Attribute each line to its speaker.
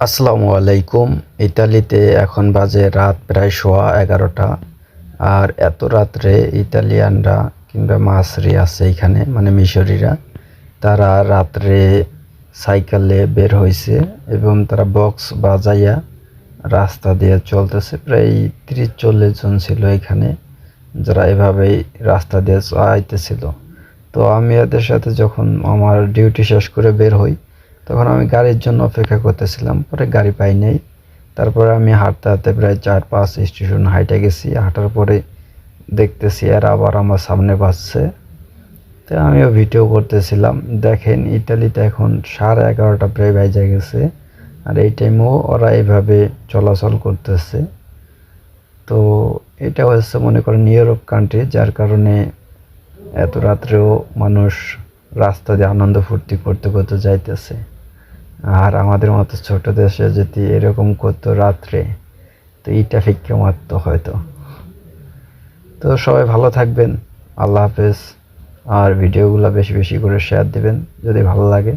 Speaker 1: আসসালামু আলাইকুম। ইতালিতে এখন বাজে রাত প্রায় 11:15। আর এত রাত্রে ইতালিয়ানরা কিংবা মাসরি আছে এখানে, মানে মিশরীরা, তারা রাত্রে সাইকেলে বের হয়েছে এবং তারা বক্স বাজাইয়া রাস্তা দিয়ে চলতেছে। প্রায় 30-40 জন ছিল এখানে, যারা এভাবেই রাস্তা দিয়ে আইতেছিল। তো আমি এদের সাথে যখন আমার ডিউটি শেষ করে বের হই, তখন আমি গাড়ির জন্য অপেক্ষা করতেছিলাম। পরে গাড়ি পাই নাই। তারপরে আমি হাঁটতে হাঁটতে প্রায় 4-5 স্টেশন হাঁইটে গেছি। হাঁটার পরে দেখতেছি এরা আবার আমার সামনে বাজছে। তো আমিও ভিডিও করতেছিলাম। দেখেন, ইতালিতে এখন 11:30 প্রায় বাজে গেছে, আর এই টাইমেও ওরা এইভাবে চলাচল করতেছে। তো এটা হচ্ছে, মনে করেন, ইউরোপ কান্ট্রি, যার কারণে এত রাত্রেও মানুষ রাস্তা দিয়ে আনন্দ ফুর্তি করতে করতে যাইতেছে। আর আমাদের মতো ছোট দেশে যদি এরকম করতো রাত্রে, তো ইটা ফিক্কে মারতো হয়তো। তো সবাই ভালো থাকবেন। আল্লাহ হাফেজ। আর ভিডিওগুলো বেশি বেশি করে শেয়ার দিবেন যদি ভালো লাগে।